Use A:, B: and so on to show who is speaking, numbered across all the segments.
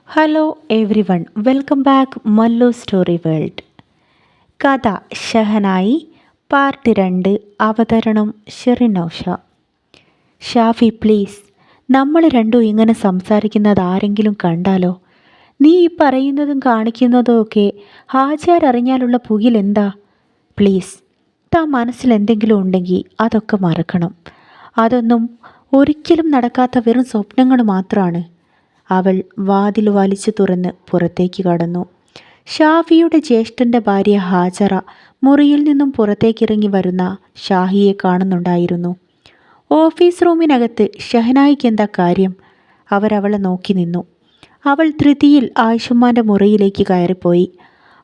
A: Hello every one, welcome back Mallu story world. കഥ shehnai part 2. അവതരണം ഷെറിനോഷ. Shafi please, നമ്മൾ രണ്ടും ഇങ്ങനെ സംസാരിക്കുന്നത് ആരെങ്കിലും കണ്ടാലോ? നീ ഈ പറയുന്നതും കാണിക്കുന്നതും ഒക്കെ ഹാജാർ അറിഞ്ഞാലുള്ള പുകിലെന്താ? പ്ലീസ്, താൻ മനസ്സിൽ എന്തെങ്കിലും ഉണ്ടെങ്കിൽ അതൊക്കെ മറക്കണം. അതൊന്നും ഒരിക്കലും നടക്കാത്ത വെറും സ്വപ്നങ്ങൾ മാത്രമാണ്. അവൾ വാതിൽ വലിച്ചു തുറന്ന് പുറത്തേക്ക് കടന്നു. ഷാഫിയുടെ ജ്യേഷ്ഠൻ്റെ ഭാര്യ ഹാജറ മുറിയിൽ നിന്നും പുറത്തേക്കിറങ്ങി വരുന്ന ഷാഹിയെ കാണുന്നുണ്ടായിരുന്നു. ഓഫീസ് റൂമിനകത്ത് ഷഹനായിക്ക് എന്താ കാര്യം? അവരവളെ നോക്കി നിന്നു. അവൾ ധൃതിയിൽ ആയിഷുമ്മാൻ്റെ മുറിയിലേക്ക് കയറിപ്പോയി.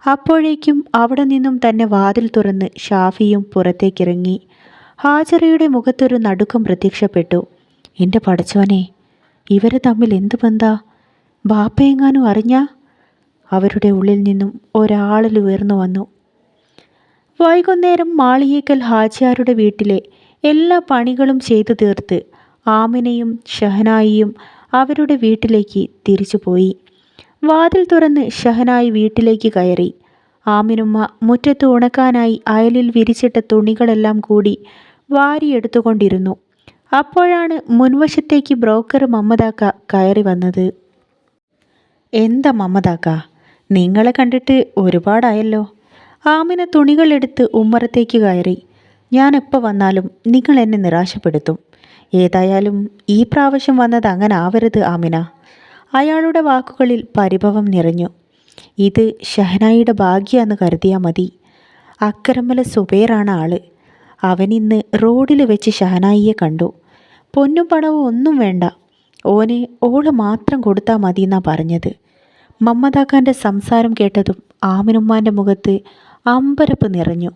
A: അപ്പോഴേക്കും അവിടെ നിന്നും തന്നെ വാതിൽ തുറന്ന് ഷാഫിയും പുറത്തേക്കിറങ്ങി. ഹാജറയുടെ മുഖത്തൊരു നടുക്കം പ്രത്യക്ഷപ്പെട്ടു. എൻ്റെ പടച്ചോനെ, ഇവരെ തമ്മിൽ എന്ത് ബന്ധാ? ബാപ്പയെങ്ങാനും അറിഞ്ഞാ? അവരുടെ ഉള്ളിൽ നിന്നും ഒരാളിൽ ഉയർന്നു വന്നു. വൈകുന്നേരം മാളിയേക്കൽ ഹാജിയാരുടെ വീട്ടിലെ എല്ലാ പണികളും ചെയ്തു തീർത്ത് ആമിനയും ഷഹനായിയും അവരുടെ വീട്ടിലേക്ക് തിരിച്ചുപോയി. വാതിൽ തുറന്ന് ഷഹനായി വീട്ടിലേക്ക് കയറി. ആമിനുമ്മ മുറ്റത്ത് ഉണക്കാനായി അയലിൽ വിരിച്ചിട്ട തുണികളെല്ലാം കൂടി വാരിയെടുത്തുകൊണ്ടിരുന്നു. അപ്പോഴാണ് മുൻവശത്തേക്ക് ബ്രോക്കർ മമ്മദാക്ക കയറി വന്നത്. എന്താ മമ്മദാക്ക, നിങ്ങളെ കണ്ടിട്ട് ഒരുപാടായല്ലോ. ആമിന തുണികളെടുത്ത് ഉമ്മറത്തേക്ക് കയറി. ഞാൻ എപ്പോൾ വന്നാലും നിങ്ങൾ എന്നെ നിരാശപ്പെടുത്തും. ഏതായാലും ഈ പ്രാവശ്യം വന്നത് അങ്ങനെ ആവരുത് ആമിന. അയാളുടെ വാക്കുകളിൽ പരിഭവം നിറഞ്ഞു. ഇത് ഷഹനായിയുടെ ഭാഗ്യമെന്ന് കരുതിയാൽ മതി. അക്കരമ്മല സുബൈറാണ് ആള്. അവനിന്ന് റോഡിൽ വെച്ച് ഷഹനായിയെ കണ്ടു. പൊന്നും പണവും ഒന്നും വേണ്ട, ഓന് ഓള് മാത്രം കൊടുത്താൽ മതി എന്നാ പറഞ്ഞത്. മമ്മദാക്കാൻ്റെ സംസാരം കേട്ടതും ആമിനുമ്മാൻ്റെ മുഖത്ത് അമ്പരപ്പ് നിറഞ്ഞു.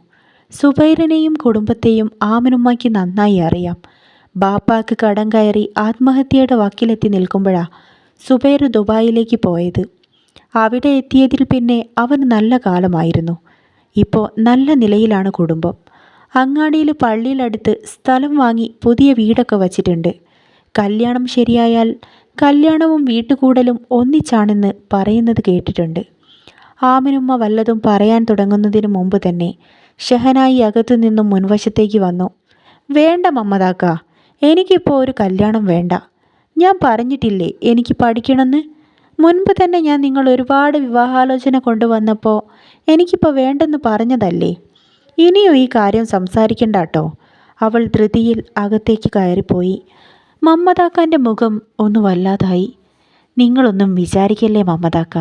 A: സുബൈറിനെയും കുടുംബത്തെയും ആമിനുമ്മയ്ക്ക് നന്നായി അറിയാം. ബാപ്പാക്ക് കടം കയറി ആത്മഹത്യയുടെ വക്കിലെത്തി നിൽക്കുമ്പോഴാണ് സുബൈർ ദുബായിലേക്ക് പോയത്. അവിടെ എത്തിയതിൽ പിന്നെ അവന് നല്ല കാലമായിരുന്നു. ഇപ്പോൾ നല്ല നിലയിലാണ് കുടുംബം. അങ്ങാടിയിൽ പള്ളിയിലടുത്ത് സ്ഥലം വാങ്ങി പുതിയ വീടൊക്കെ വച്ചിട്ടുണ്ട്. കല്യാണം ശരിയായാൽ കല്യാണവും വീട്ടുകൂടലും ഒന്നിച്ചാണെന്ന് പറയുന്നത് കേട്ടിട്ടുണ്ട്. ആമിനുമ്മ വല്ലതും പറയാൻ തുടങ്ങുന്നതിന് മുമ്പ് തന്നെ ഷഹനായി അകത്തു നിന്നും മുൻവശത്തേക്ക് വന്നു. വേണ്ട മമ്മദാക്ക, എനിക്കിപ്പോൾ ഒരു കല്യാണം വേണ്ട. ഞാൻ പറഞ്ഞിട്ടില്ലേ എനിക്ക് പഠിക്കണമെന്ന്? മുൻപ് തന്നെ ഞാൻ നിങ്ങൾ ഒരുപാട് വിവാഹാലോചന കൊണ്ടുവന്നപ്പോൾ എനിക്കിപ്പോൾ വേണ്ടെന്ന് പറഞ്ഞതല്ലേ. ഇനിയും ഈ കാര്യം സംസാരിക്കണ്ട കേട്ടോ. അവൾ ധൃതിയിൽ അകത്തേക്ക് കയറിപ്പോയി. മമ്മദാക്കാൻ്റെ മുഖം ഒന്ന് വല്ലാതായി. നിങ്ങളൊന്നും വിചാരിക്കല്ലേ മമ്മദാക്ക,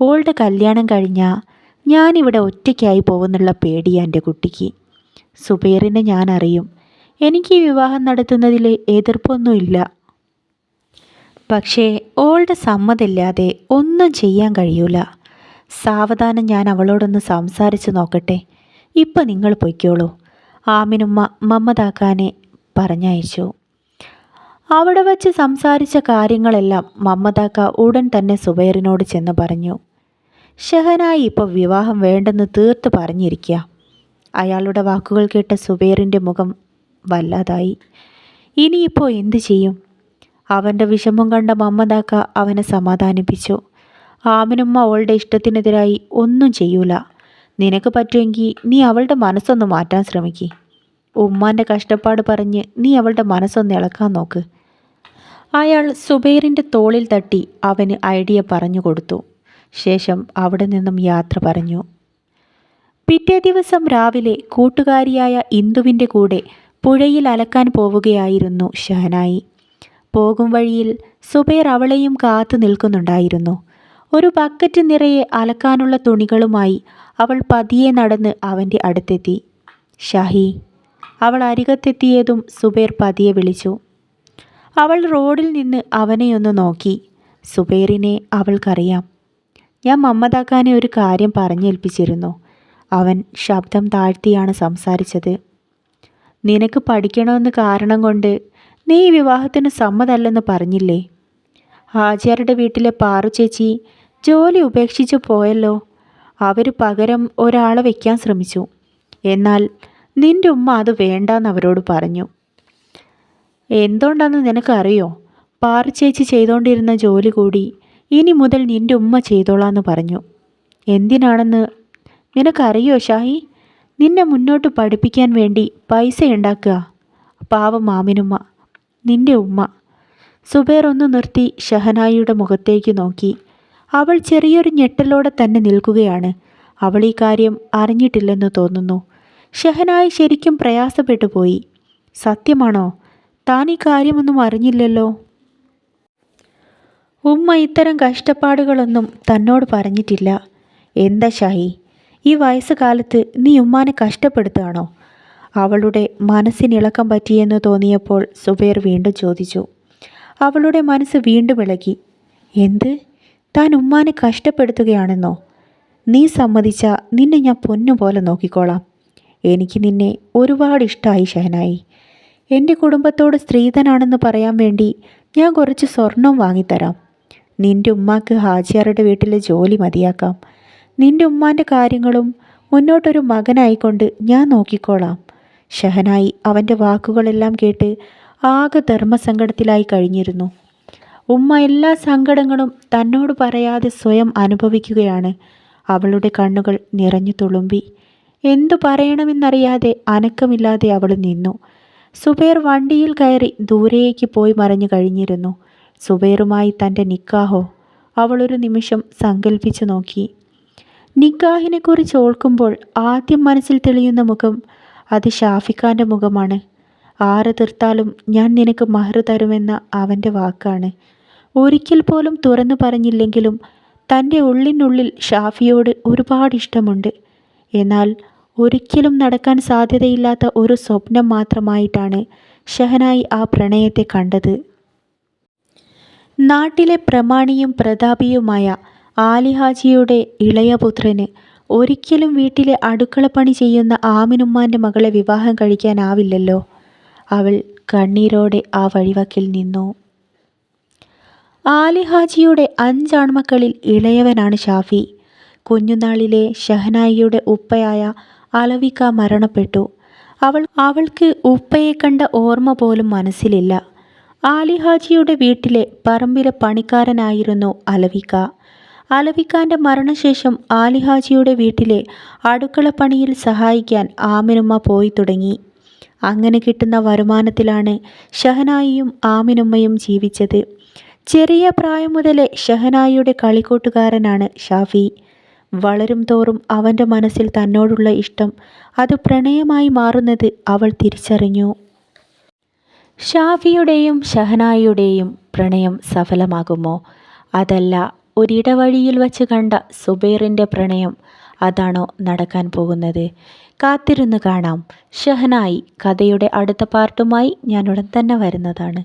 A: ഓളുടെ കല്യാണം കഴിഞ്ഞാൽ ഞാനിവിടെ ഒറ്റയ്ക്കായി പോകുന്നുള്ള പേടിയാ എൻ്റെ കുട്ടിക്ക്. സുബൈറിനെ ഞാൻ അറിയും. എനിക്ക് ഈ വിവാഹം നടത്തുന്നതിൽ എതിർപ്പൊന്നുമില്ല. പക്ഷേ ഓളുടെ സമ്മതമില്ലാതെ ഒന്നും ചെയ്യാൻ കഴിയൂല. സാവധാനം ഞാൻ അവളോടൊന്ന് സംസാരിച്ച് നോക്കട്ടെ. ഇപ്പം നിങ്ങൾ പൊയ്ക്കോളൂ. ആമിനുമ്മ മമ്മദാക്കാനെ പറഞ്ഞയച്ചു. അവിടെ വച്ച് സംസാരിച്ച കാര്യങ്ങളെല്ലാം മമ്മദാക്ക ഉടൻ തന്നെ സുബൈറിനോട് ചെന്ന് പറഞ്ഞു. ഷഹനായി ഇപ്പോൾ വിവാഹം വേണ്ടെന്ന് തീർത്ത് പറഞ്ഞിരിക്കുക. അയാളുടെ വാക്കുകൾ കേട്ട സുബൈറിൻ്റെ മുഖം വല്ലാതായി. ഇനിയിപ്പോൾ എന്തു ചെയ്യും? അവൻ്റെ വിഷമം കണ്ട മമ്മദാക്ക അവനെ സമാധാനിപ്പിച്ചു. ആമിനുമ്മ അവളുടെ ഇഷ്ടത്തിനെതിരായി ഒന്നും ചെയ്യൂല. നിനക്ക് പറ്റുമെങ്കിൽ നീ അവളുടെ മനസ്സൊന്ന് മാറ്റാൻ ശ്രമിക്കുക. ഉമ്മാൻ്റെ കഷ്ടപ്പാട് പറഞ്ഞ് നീ അവളുടെ മനസ്സൊന്ന് ഇളക്കാൻ നോക്ക്. അയാൾ സുബൈറിൻ്റെ തോളിൽ തട്ടി അവന് ഐഡിയ പറഞ്ഞു കൊടുത്തു. ശേഷം അവിടെ നിന്നും യാത്ര പറഞ്ഞു. പിറ്റേ ദിവസം രാവിലെ കൂട്ടുകാരിയായ ഇന്ദുവിൻ്റെ കൂടെ പുഴയിൽ അലക്കാൻ പോവുകയായിരുന്നു ഷഹനായി. പോകും വഴിയിൽ സുബൈർ അവളെയും കാത്തു നിൽക്കുന്നുണ്ടായിരുന്നു. ഒരു ബക്കറ്റ് നിറയെ അലക്കാനുള്ള തുണികളുമായി അവൾ പതിയെ നടന്ന് അവൻ്റെ അടുത്തെത്തി. ഷാഹി. അവൾ അരികത്തെത്തിയതും സുബൈർ പതിയെ വിളിച്ചു. അവൾ റോഡിൽ നിന്ന് അവനെയൊന്ന് നോക്കി. സുബൈറിനെ അവൾക്കറിയാം. ഞാൻ മമ്മദാക്കാനെ ഒരു കാര്യം പറഞ്ഞേൽപ്പിച്ചിരുന്നു. അവൻ ശബ്ദം താഴ്ത്തിയാണ് സംസാരിച്ചത്. നിനക്ക് പഠിക്കണമെന്ന് കാരണം കൊണ്ട് നീ ഈ വിവാഹത്തിന് സമ്മതമല്ലെന്ന് പറഞ്ഞില്ലേ? ഹാജിയാരുടെ വീട്ടിലെ പാറു ചേച്ചി ജോലി ഉപേക്ഷിച്ചു പോയല്ലോ. അവർ പകരം ഒരാളെ വയ്ക്കാൻ ശ്രമിച്ചു. എന്നാൽ നിൻ്റെ ഉമ്മ അത് വേണ്ടാന്ന് അവരോട് പറഞ്ഞു. എന്തുകൊണ്ടാണെന്ന് നിനക്കറിയോ? പാറു ചേച്ചി ചെയ്തുകൊണ്ടിരുന്ന ജോലി കൂടി ഇനി മുതൽ നിൻ്റെ ഉമ്മ ചെയ്തോളാന്ന് പറഞ്ഞു. എന്തിനാണെന്ന് നിനക്കറിയോ ഷാഹി? നിന്നെ മുന്നോട്ട് പഠിപ്പിക്കാൻ വേണ്ടി പൈസ ഉണ്ടാക്കുക. പാവം മാമിനുമ്മ, നിൻ്റെ ഉമ്മ. സുബൈർ ഒന്ന് നിർത്തി ഷഹനായിയുടെ മുഖത്തേക്ക് നോക്കി. അവൾ ചെറിയൊരു ഞെട്ടലോടെ തന്നെ നിൽക്കുകയാണ്. അവൾ ഈ കാര്യം അറിഞ്ഞിട്ടില്ലെന്ന് തോന്നുന്നു. ഷഹനായി ശരിക്കും പ്രയാസപ്പെട്ടു പോയി. സത്യമാണോ? താൻ ഈ കാര്യമൊന്നും അറിഞ്ഞില്ലല്ലോ. ഉമ്മ ഇത്തരം കഷ്ടപ്പാടുകളൊന്നും തന്നോട് പറഞ്ഞിട്ടില്ല. എന്താ ഷാഹി, ഈ വയസ്സുകാലത്ത് നീ ഉമ്മാനെ കഷ്ടപ്പെടുത്തുകയാണോ? അവളുടെ മനസ്സിനിളക്കം പറ്റിയെന്ന് തോന്നിയപ്പോൾ സുബൈർ വീണ്ടും ചോദിച്ചു. അവളുടെ മനസ്സ് വീണ്ടും ഇളകി. എന്ത്? താൻ ഉമ്മാനെ കഷ്ടപ്പെടുത്തുകയാണെന്നോ? നീ സമ്മതിച്ചാൽ നിന്നെ ഞാൻ പൊന്നുപോലെ നോക്കിക്കോളാം. എനിക്ക് നിന്നെ ഒരുപാട് ഇഷ്ടമായി ഷഹനായി. എൻ്റെ കുടുംബത്തോട് സ്ത്രീധനാണെന്ന് പറയാൻ വേണ്ടി ഞാൻ കുറച്ച് സ്വർണം വാങ്ങിത്തരാം. നിൻ്റെ ഉമ്മാക്ക് ഹാജിയാരുടെ വീട്ടിലെ ജോലി മതിയാക്കാം. നിൻ്റെ ഉമ്മാൻ്റെ കാര്യങ്ങളും മുന്നോട്ടൊരു മകനായിക്കൊണ്ട് ഞാൻ നോക്കിക്കോളാം. ഷഹനായി അവൻ്റെ വാക്കുകളെല്ലാം കേട്ട് ആകെ ധർമ്മസങ്കടത്തിലായി കഴിഞ്ഞിരുന്നു. ഉമ്മ എല്ലാ സങ്കടങ്ങളും തന്നോട് പറയാതെ സ്വയം അനുഭവിക്കുകയാണ്. അവളുടെ കണ്ണുകൾ നിറഞ്ഞു തുളുമ്പി. എന്തു പറയണമെന്നറിയാതെ അനക്കമില്ലാതെ അവൾ നിന്നു. സുബൈർ വണ്ടിയിൽ കയറി ദൂരേക്ക് പോയി മറഞ്ഞു കഴിഞ്ഞിരുന്നു. സുബൈറുമായി തൻ്റെ നിക്കാഹോ? അവളൊരു നിമിഷം സങ്കല്പിച്ചു നോക്കി. നിക്കാഹിനെക്കുറിച്ച് ഓർക്കുമ്പോൾ ആദ്യം മനസ്സിൽ തെളിയുന്ന മുഖം അത് ഷാഫിഖാൻ്റെ മുഖമാണ്. ആരെ തീർത്താലും ഞാൻ നിനക്ക് മഹർ തരുമെന്ന അവൻ്റെ വാക്കാണ്. ഒരിക്കൽ പോലും തുറന്നു പറഞ്ഞില്ലെങ്കിലും തൻ്റെ ഉള്ളിനുള്ളിൽ ഷാഫിയോട് ഒരുപാട് ഇഷ്ടമുണ്ട്. എന്നാൽ ഒരിക്കലും നടക്കാൻ സാധ്യതയില്ലാത്ത ഒരു സ്വപ്നം മാത്രമായിട്ടാണ് ഷഹനായി ആ പ്രണയത്തെ കണ്ടത്. നാട്ടിലെ പ്രമാണിയും പ്രതാപിയുമായ ആലിഹാജിയുടെ ഇളയപുത്രന് ഒരിക്കലും വീട്ടിലെ അടുക്കളപ്പണി ചെയ്യുന്ന ആമിനുമ്മാൻ്റെ മകളെ വിവാഹം കഴിക്കാനാവില്ലല്ലോ. അവൾ കണ്ണീരോടെ ആ വഴിവക്കിൽ നിന്നു. ആലിഹാജിയുടെ 5 ആൺമക്കളിൽ ഇളയവനാണ് ഷാഫി. കുഞ്ഞുനാളിലെ ഷഹനായിയുടെ ഉപ്പയായ അലവിക്ക മരണപ്പെട്ടു. അവൾക്ക് ഉപ്പയെ കണ്ട ഓർമ്മ പോലും മനസ്സിലില്ല. ആലിഹാജിയുടെ വീട്ടിലെ പറമ്പിലെ പണിക്കാരനായിരുന്നു അലവിക്ക. അലവിക്കാൻ്റെ മരണശേഷം ആലിഹാജിയുടെ വീട്ടിലെ അടുക്കളപ്പണിയിൽ സഹായിക്കാൻ ആമിനുമ്മ പോയി തുടങ്ങി. അങ്ങനെ കിട്ടുന്ന വരുമാനത്തിലാണ് ഷഹനായിയും ആമിനുമ്മയും ജീവിച്ചത്. ചെറിയ പ്രായം മുതലേ ഷഹനായിയുടെ കളിക്കൂട്ടുകാരനാണ് ഷാഫി. വളരും തോറും അവൻ്റെ മനസ്സിൽ തന്നോടുള്ള ഇഷ്ടം അത് പ്രണയമായി മാറുന്നത് അവൾ തിരിച്ചറിഞ്ഞു. ഷാഫിയുടെയും ഷഹനായിയുടെയും പ്രണയം സഫലമാകുമോ? അതല്ല ഒരിടവഴിയിൽ വച്ച് കണ്ട സുബൈറിൻ്റെ പ്രണയം അതാണോ നടക്കാൻ പോകുന്നത്? കാത്തിരുന്ന് കാണാം. ഷഹനായി കഥയുടെ അടുത്ത പാർട്ടുമായി ഞാൻ ഉടൻ തന്നെ വരുന്നതാണ്.